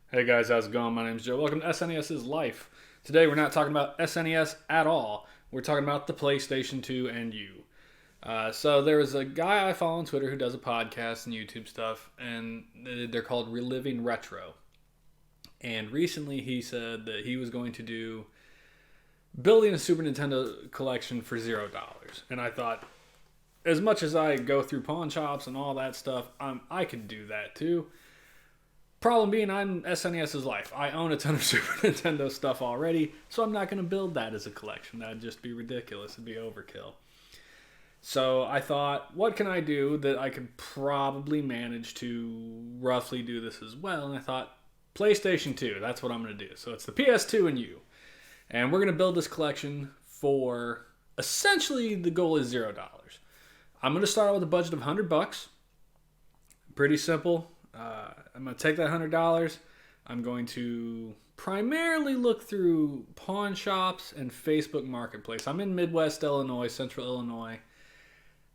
Hey guys, how's it going? My name's Joe. Welcome to SNES's Life. Today we're not talking about SNES at all. We're talking about the PlayStation 2 and you. So there was a guy I follow on Twitter who does a podcast and YouTube stuff, and they're called Reliving Retro. And recently he said that he was going to do building a Super Nintendo collection for $0. And I thought, as much as I go through pawn shops and all that stuff, I could do that too. Problem being, I'm SNES's Life. I own a ton of Super Nintendo stuff already, so I'm not going to build that as a collection. That'd just be ridiculous. It'd be overkill. So I thought, what can I do that I could probably manage to roughly do this as well? And I thought, PlayStation 2, that's what I'm going to do. So it's the PS2 and you. And we're going to build this collection for, essentially, the goal is $0. I'm going to start out with a budget of $100. Pretty simple. I'm going to take that $100. I'm going to primarily look through pawn shops and Facebook Marketplace. I'm in Midwest Illinois, Central Illinois.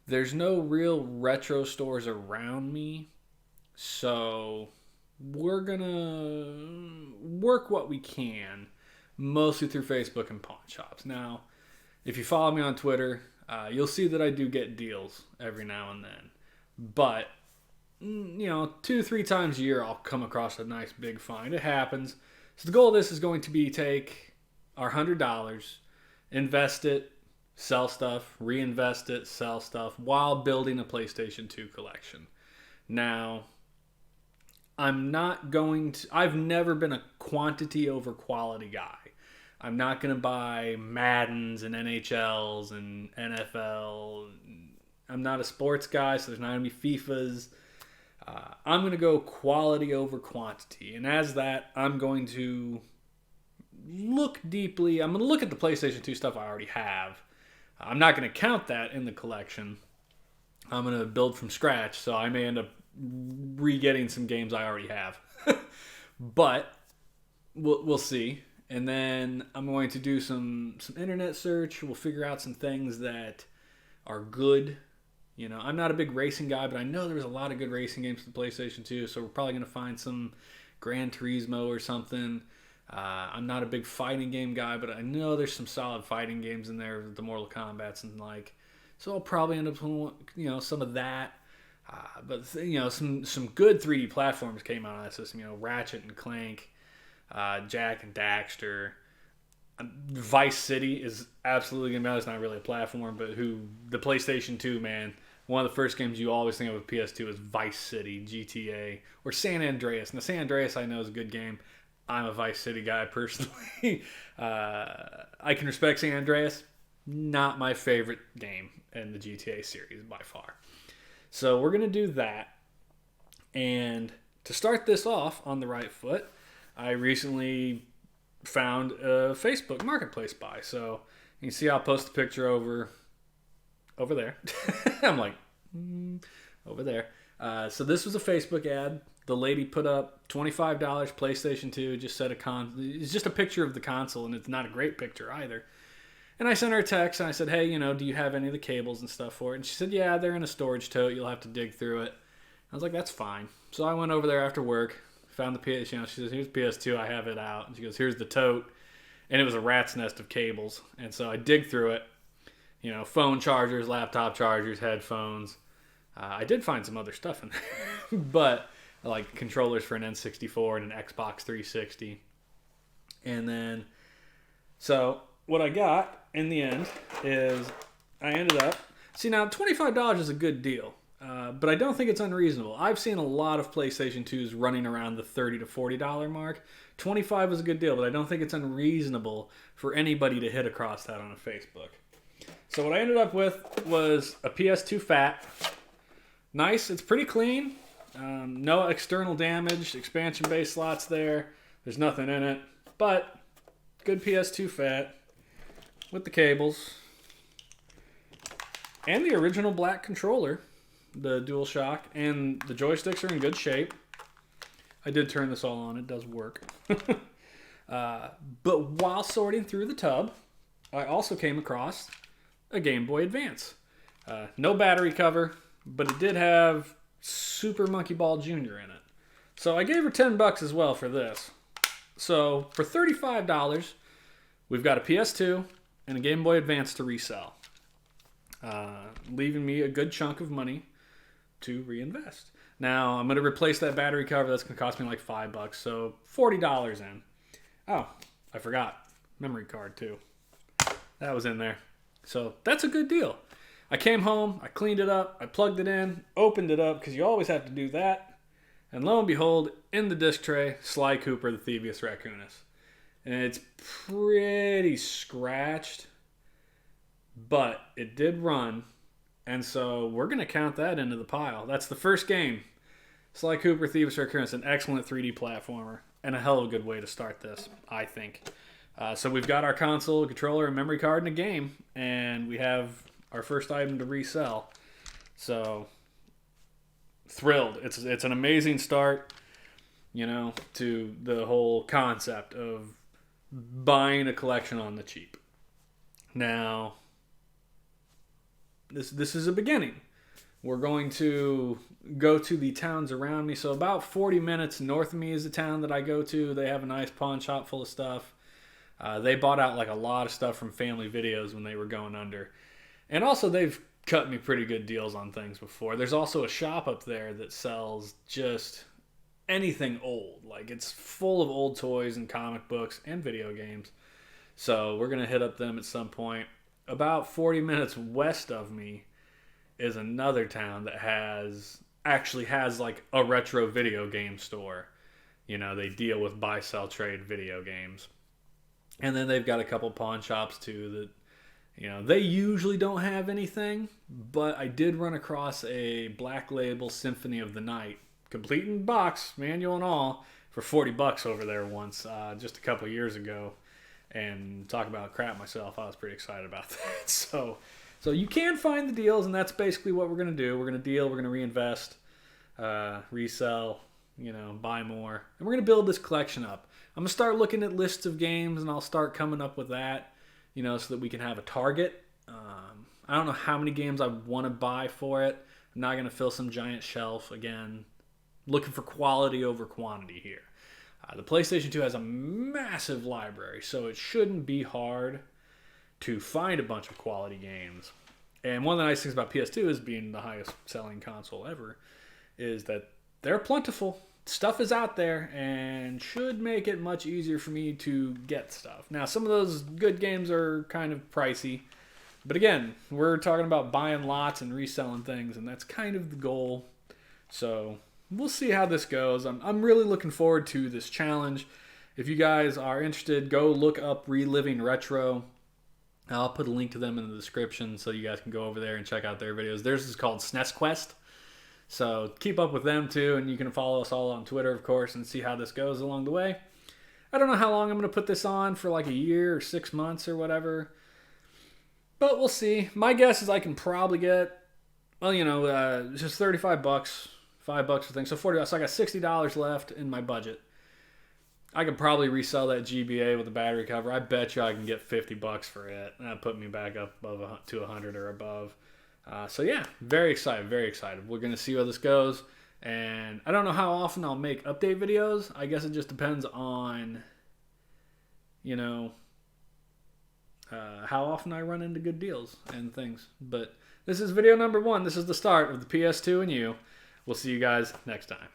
There's no real retro stores around me, so we're going to work what we can, mostly through Facebook and pawn shops. Now, if you follow me on Twitter, you'll see that I do get deals every now and then. But 2-3 times a year I'll come across a nice big find. It happens. So the goal of this is going to be take our $100, invest it, sell stuff, reinvest it, sell stuff, while building a PlayStation 2 collection. Now, I've never been a quantity over quality guy. I'm not going to buy Maddens and NHLs and NFL. I'm not a sports guy, so there's not going to be FIFAs. I'm going to go quality over quantity. And as that, I'm going to look deeply. I'm going to look at the PlayStation 2 stuff I already have. I'm not going to count that in the collection. I'm going to build from scratch, so I may end up re-getting some games I already have. But we'll see. And then I'm going to do some internet search. We'll figure out some things that are good. I'm not a big racing guy, but I know there's a lot of good racing games for the PlayStation 2, so we're probably going to find some Gran Turismo or something. I'm not a big fighting game guy, but I know there's some solid fighting games in there, the Mortal Kombats and like. So I'll probably end up with, some of that. But some good 3D platforms came out on that system. Ratchet and Clank, Jack and Daxter. Vice City is absolutely going to be. It's not really a platform, but the PlayStation 2, man. One of the first games you always think of with PS2 is Vice City, GTA, or San Andreas. Now, San Andreas I know is a good game. I'm a Vice City guy personally. I can respect San Andreas. Not my favorite game in the GTA series by far. So we're going to do that. And to start this off on the right foot, I recently found a Facebook Marketplace buy. So you can see I'll post a picture over there. I'm like, over there. So this was a Facebook ad. The lady put up $25 PlayStation 2. Just said it's just a picture of the console, and it's not a great picture either. And I sent her a text, and I said, hey, do you have any of the cables and stuff for it? And she said, yeah, they're in a storage tote. You'll have to dig through it. I was like, that's fine. So I went over there after work, found the PS. She says, here's PS2. I have it out. And she goes, here's the tote. And it was a rat's nest of cables. And so I dig through it. Phone chargers, laptop chargers, headphones. I did find some other stuff in there. But like controllers for an N64 and an Xbox 360. And then, so what I got in the end is I ended up, now $25 is a good deal. But I don't think it's unreasonable. I've seen a lot of PlayStation 2s running around the $30 to $40 mark. $25 is a good deal, but I don't think it's unreasonable for anybody to hit across that on a Facebook. So what I ended up with was a PS2 Fat. Nice. It's pretty clean. No external damage. Expansion base slots there. There's nothing in it. But good PS2 Fat with the cables. And the original black controller. The DualShock. And the joysticks are in good shape. I did turn this all on. It does work. But while sorting through the tub, I also came across a Game Boy Advance. No battery cover, but it did have Super Monkey Ball Jr. in it. So I gave her $10 as well for this. So for $35, we've got a PS2 and a Game Boy Advance to resell, leaving me a good chunk of money to reinvest. Now I'm going to replace that battery cover. That's going to cost me like $5, so $40 in. Oh, I forgot. Memory card too. That was in there. So that's a good deal. I came home, I cleaned it up, I plugged it in, opened it up, because you always have to do that. And lo and behold, in the disc tray, Sly Cooper, the Thievius Raccoonus. And it's pretty scratched, but it did run. And so we're going to count that into the pile. That's the first game. Sly Cooper, Thievius Raccoonus, an excellent 3D platformer. And a hell of a good way to start this, I think. So we've got our console, controller, and memory card in a game. And we have our first item to resell. So thrilled. It's an amazing start, to the whole concept of buying a collection on the cheap. Now, this is a beginning. We're going to go to the towns around me. So about 40 minutes north of me is the town that I go to. They have a nice pawn shop full of stuff. They bought out like a lot of stuff from Family Videos when they were going under. And also they've cut me pretty good deals on things before. There's also a shop up there that sells just anything old. Like, it's full of old toys and comic books and video games. So we're going to hit up them at some point. About 40 minutes west of me is another town that actually has like a retro video game store. They deal with buy, sell, trade video games. And then they've got a couple pawn shops too that, they usually don't have anything, but I did run across a Black Label Symphony of the Night, complete in box, manual and all, for $40 over there once, just a couple years ago. And talk about crap myself, I was pretty excited about that. So you can find the deals, and that's basically what we're going to do. We're going to deal, we're going to reinvest, resell, buy more. And we're going to build this collection up. I'm going to start looking at lists of games, and I'll start coming up with that, so that we can have a target. I don't know how many games I want to buy for it. I'm not going to fill some giant shelf. Again, looking for quality over quantity here. The PlayStation 2 has a massive library, so it shouldn't be hard to find a bunch of quality games. And one of the nice things about PS2 is being the highest selling console ever, is that they're plentiful. Stuff is out there and should make it much easier for me to get stuff. Now, some of those good games are kind of pricey, but again, we're talking about buying lots and reselling things, and that's kind of the goal. So we'll see how this goes. I'm really looking forward to this challenge. If you guys are interested, go look up Reliving Retro. I'll put a link to them in the description so you guys can go over there and check out their videos. Theirs is called SNES Quest. So keep up with them too, and you can follow us all on Twitter, of course, and see how this goes along the way. I don't know how long I'm going to put this on, for like a year or 6 months or whatever. But we'll see. My guess is I can probably get, just $35, $5 for things. So $40. So I got $60 left in my budget. I could probably resell that GBA with a battery cover. I bet you I can get $50 for it. And that put me back up to 100 or above. So yeah, very excited, very excited. We're going to see where this goes. And I don't know how often I'll make update videos. I guess it just depends on, how often I run into good deals and things. But this is video number 1. This is the start of the PS2 and you. We'll see you guys next time.